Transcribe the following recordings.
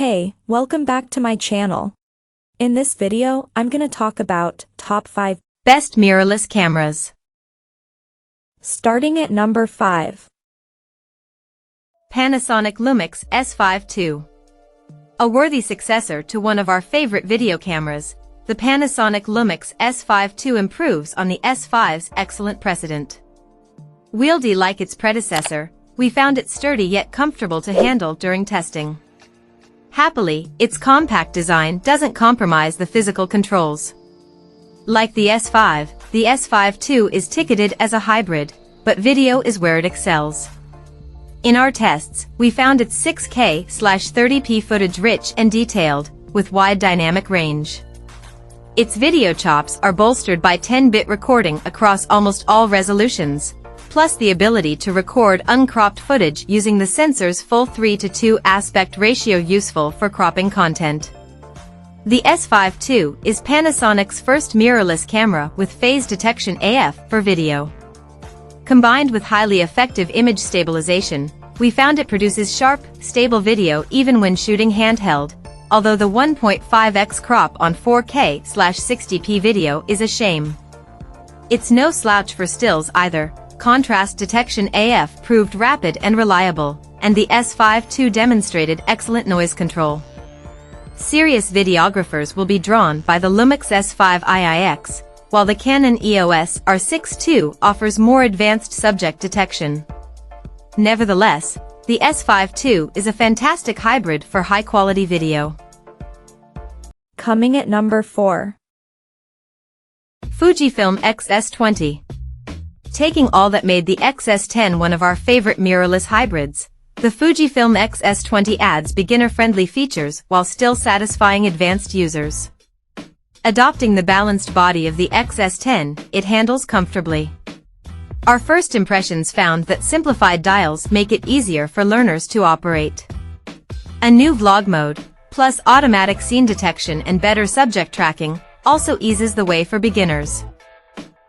Hey, welcome back to my channel. In this video, I'm gonna talk about top 5 best mirrorless cameras. Starting at number 5. Panasonic Lumix S5 II. A worthy successor to one of our favorite video cameras, the Panasonic Lumix S5 II improves on the S5's excellent precedent. Wieldy like its predecessor, we found it sturdy yet comfortable to handle during testing. Happily, its compact design doesn't compromise the physical controls. Like the S5, the S5 II is ticketed as a hybrid, but video is where it excels. In our tests, we found its 6K/30p footage rich and detailed, with wide dynamic range. Its video chops are bolstered by 10-bit recording across almost all resolutions, plus the ability to record uncropped footage using the sensor's full 3:2 aspect ratio, useful for cropping content. The S5 II is Panasonic's first mirrorless camera with phase detection AF for video. Combined with highly effective image stabilization, we found it produces sharp, stable video even when shooting handheld, although the 1.5x crop on 4K/60p video is a shame. It's no slouch for stills either. Contrast detection AF proved rapid and reliable, and the S5 II demonstrated excellent noise control. Serious videographers will be drawn by the Lumix S5 IIX, while the Canon EOS R6 II offers more advanced subject detection. Nevertheless, the S5 II is a fantastic hybrid for high-quality video. Coming at number 4. Fujifilm XS20. Taking all that made the XS10 one of our favorite mirrorless hybrids, the Fujifilm XS20 adds beginner-friendly features while still satisfying advanced users. Adopting the balanced body of the XS10, it handles comfortably. Our first impressions found that simplified dials make it easier for learners to operate. A new vlog mode, plus automatic scene detection and better subject tracking, also eases the way for beginners.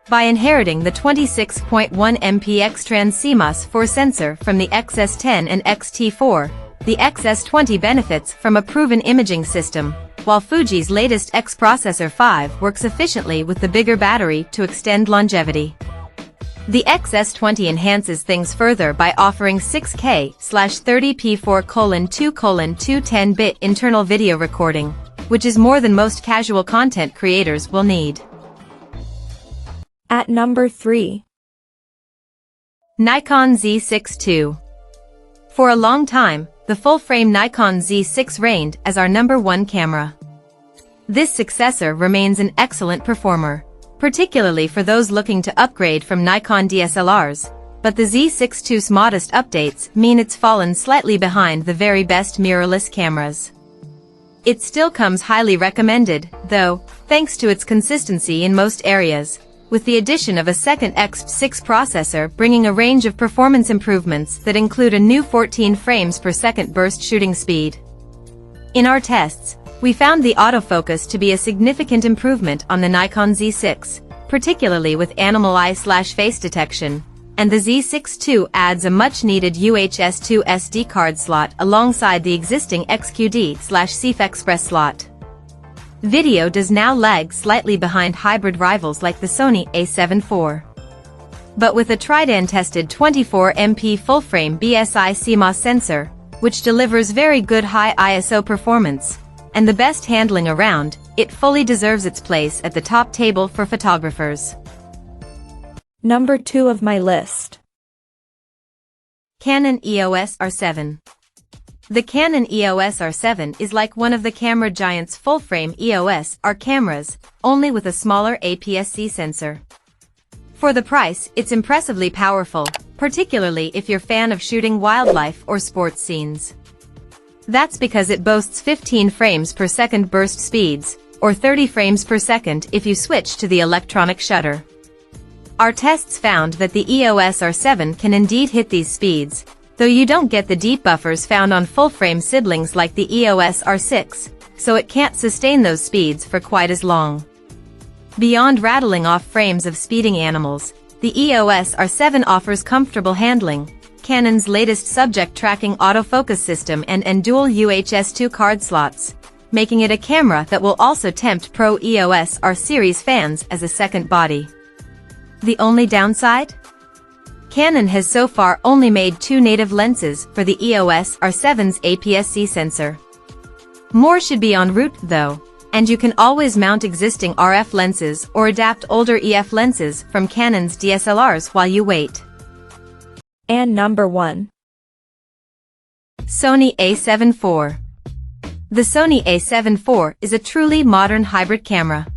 By inheriting the 26.1 MP X-Trans CMOS 4 sensor from the XS10 and XT4, the XS20 benefits from a proven imaging system, while Fuji's latest X Processor 5 works efficiently with the bigger battery to extend longevity. The XS20 enhances things further by offering 6K/30p 4:2:2 10-bit internal video recording, which is more than most casual content creators will need. At number 3. Nikon Z6 II. For a long time, the full-frame Nikon Z6 reigned as our #1 camera. This successor remains an excellent performer, particularly for those looking to upgrade from Nikon DSLRs, but the Z6 II's modest updates mean it's fallen slightly behind the very best mirrorless cameras. It still comes highly recommended, though, thanks to its consistency in most areas, with the addition of a second X6 processor bringing a range of performance improvements that include a new 14 frames per second burst shooting speed. In our tests, we found the autofocus to be a significant improvement on the Nikon Z6, particularly with animal eye/face detection, and the Z6 II adds a much-needed UHS-2 SD card slot alongside the existing XQD/CF Express slot. Video does now lag slightly behind hybrid rivals like the Sony A7 IV. But with a tried-and-tested 24 MP full-frame BSI CMOS sensor, which delivers very good high ISO performance, and the best handling around, it fully deserves its place at the top table for photographers. Number 2 of my list. Canon EOS R7. The Canon EOS R7 is like one of the camera giant's full-frame EOS R cameras, only with a smaller APS-C sensor. For the price, it's impressively powerful, particularly if you're a fan of shooting wildlife or sports scenes. That's because it boasts 15 frames per second burst speeds, or 30 frames per second if you switch to the electronic shutter. Our tests found that the EOS R7 can indeed hit these speeds, though you don't get the deep buffers found on full-frame siblings like the EOS R6, so it can't sustain those speeds for quite as long. Beyond rattling off frames of speeding animals, the EOS R7 offers comfortable handling, Canon's latest subject tracking autofocus system and dual UHS-2 card slots, making it a camera that will also tempt pro EOS R series fans as a second body. The only downside? Canon has so far only made 2 native lenses for the EOS R7's APS-C sensor. More should be en route though, and you can always mount existing RF lenses or adapt older EF lenses from Canon's DSLRs while you wait. And number 1. Sony A7 IV. The Sony A7 IV is a truly modern hybrid camera.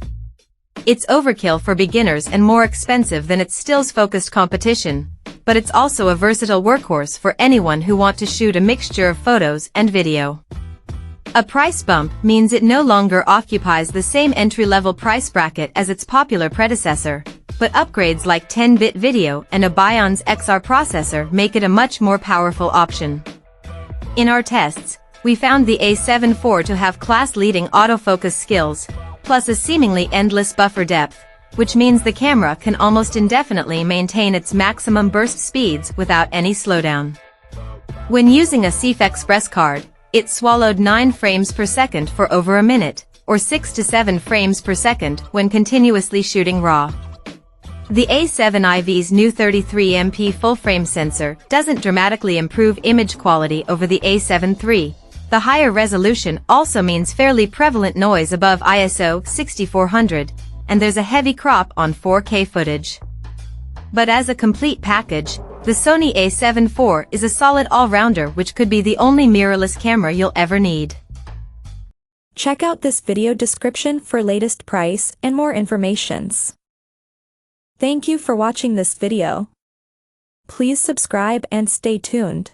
It's overkill for beginners and more expensive than its stills-focused competition, but it's also a versatile workhorse for anyone who wants to shoot a mixture of photos and video. A price bump means it no longer occupies the same entry-level price bracket as its popular predecessor, but upgrades like 10-bit video and a Bion's XR processor make it a much more powerful option. In our tests, we found the A7 IV to have class-leading autofocus skills, plus a seemingly endless buffer depth, which means the camera can almost indefinitely maintain its maximum burst speeds without any slowdown. When using a CF Express card, it swallowed 9 frames per second for over a minute, or 6 to 7 frames per second when continuously shooting RAW. The A7 IV's new 33MP full-frame sensor doesn't dramatically improve image quality over the A7 III. The higher resolution also means fairly prevalent noise above ISO 6400, and there's a heavy crop on 4K footage. But as a complete package, the Sony A7 IV is a solid all-rounder which could be the only mirrorless camera you'll ever need. Check out this video description for latest price and more informations. Thank you for watching this video. Please subscribe and stay tuned.